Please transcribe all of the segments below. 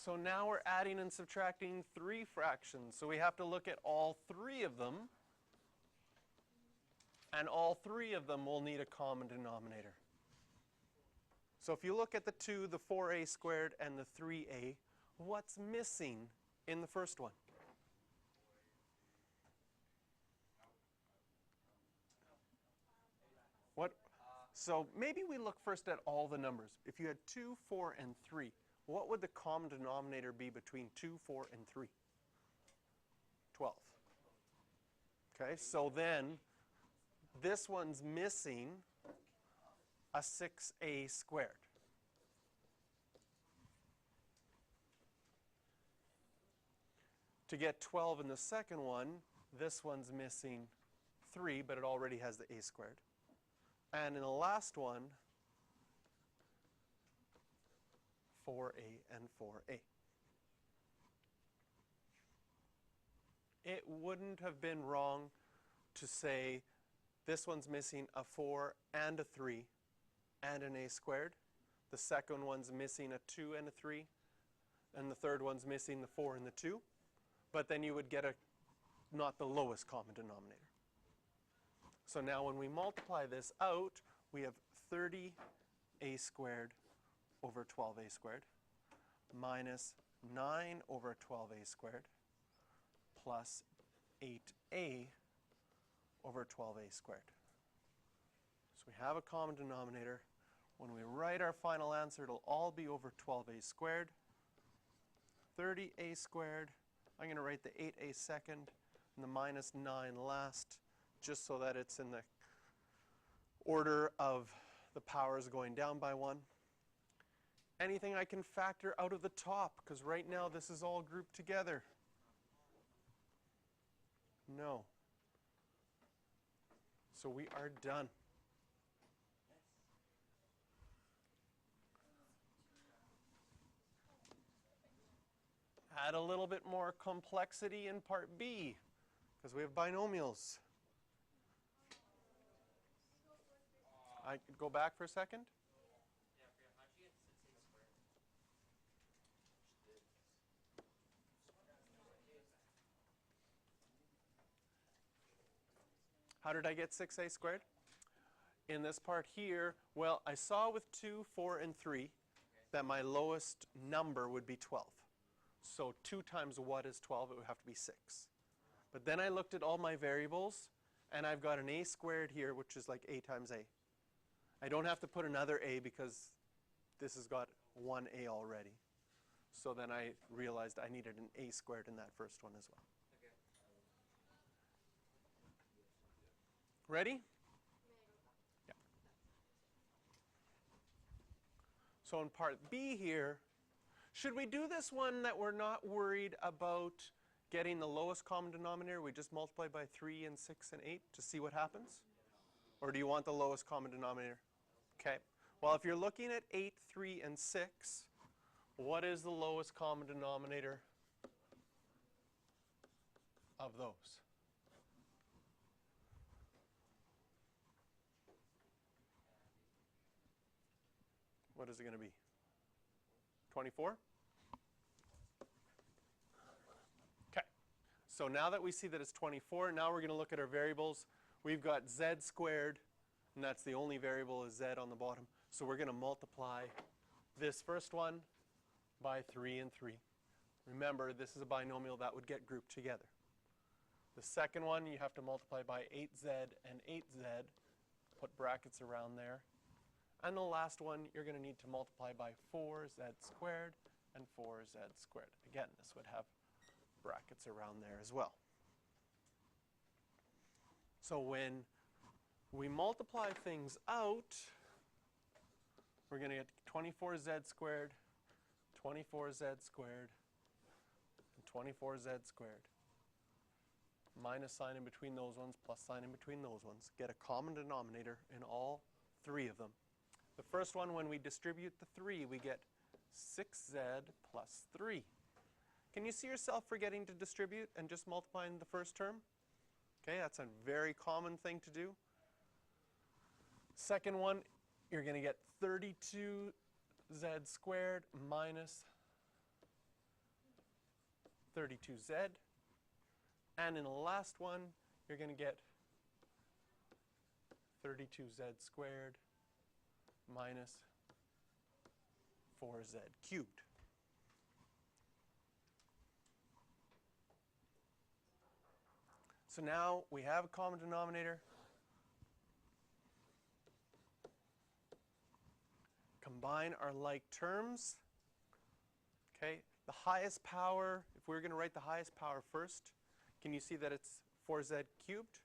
So now we're adding and subtracting three fractions. So we have to look at all three of them. And all three of them will need a common denominator. So if you look at the 2, the 4a squared, and the 3a, what's missing in the first one? What? So maybe we look first at all the numbers. If you had 2, 4, and 3, what would the common denominator be between 2, 4, and 3? 12. Okay, so then this one's missing a 6a squared. To get 12 in the second one, this one's missing 3, but it already has the a squared. And in the last one, 4a and 4a. It wouldn't have been wrong to say this one's missing a 4 and a 3 and an a squared. The second one's missing a 2 and a 3. And the third one's missing the 4 and the 2. But then you would get not the lowest common denominator. So now when we multiply this out, we have 30a squared over 12a squared minus 9 over 12a squared plus 8a over 12a squared. So we have a common denominator. When we write our final answer, it'll all be over 12a squared. 30a squared. I'm going to write the 8a second and the minus 9 last, just so that it's in the order of the powers going down by 1. Anything I can factor out of the top, because right now this is all grouped together? No. So we are done. Add a little bit more complexity in part B, because we have binomials. I could go back for a second. How did I get 6a squared? In this part here, well, I saw with 2, 4, and 3 that my lowest number would be 12. So 2 times what is 12? It would have to be 6. But then I looked at all my variables, and I've got an a squared here, which is like a times a. I don't have to put another a because this has got one a already. So then I realized I needed an a squared in that first one as well. Okay. Ready? Yeah. So in part B here, should we do this one that we're not worried about getting the lowest common denominator? We just multiply by 3 and 6 and 8 to see what happens? Or do you want the lowest common denominator? Okay. Well, if you're looking at 8, 3, and 6, what is the lowest common denominator of those? What is it going to be? 24? Okay. So now that we see that it's 24, now we're going to look at our variables. We've got z squared, and that's the only variable is z on the bottom. So we're going to multiply this first one by 3 and 3. Remember, this is a binomial that would get grouped together. The second one, you have to multiply by 8z and 8z, put brackets around there. And the last one, you're going to need to multiply by 4z squared and 4z squared. Again, this would have brackets around there as well. So when we multiply things out, we're going to get 24z squared, 24z squared, and 24z squared. Minus sign in between those ones, plus sign in between those ones. Get a common denominator in all three of them. The first one, when we distribute the 3, we get 6z plus 3. Can you see yourself forgetting to distribute and just multiplying the first term? Okay, that's a very common thing to do. Second one, you're going to get 32z squared minus 32z. And in the last one, you're going to get 32z squared minus 4z cubed. So now we have a common denominator. Combine our like terms. Okay, the highest power, if we're going to write the highest power first, can you see that it's 4z cubed?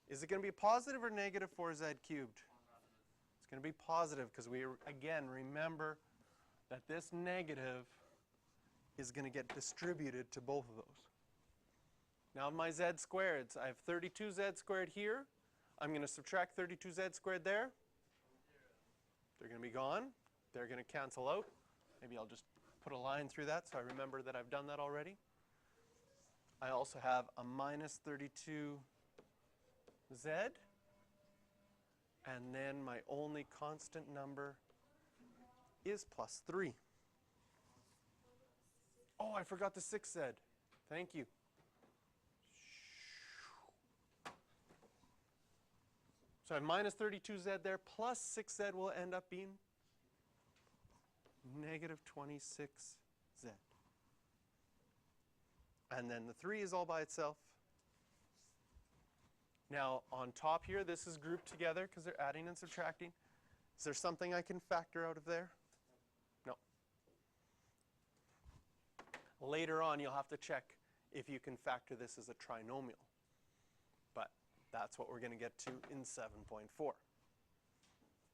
Is it going to be positive or negative 4z cubed? It's going to be positive because we, again, remember that this negative is going to get distributed to both of those. Now my z squareds, I have 32z squared here. I'm going to subtract 32z squared there. They're going to be gone. They're going to cancel out. Maybe I'll just put a line through that so I remember that I've done that already. I also have a minus 32z. And then my only constant number is plus 3. Oh, I forgot the 6z. Thank you. So I have minus 32z there, plus 6z will end up being negative 26z. And then the 3 is all by itself. Now on top here, this is grouped together because they're adding and subtracting. Is there something I can factor out of there? No. Later on, you'll have to check if you can factor this as a trinomial. But that's what we're going to get to in 7.4.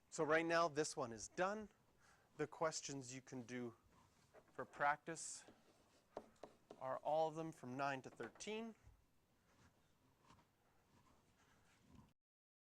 So right now, this one is done. The questions you can do for practice are all of them from 9 to 13.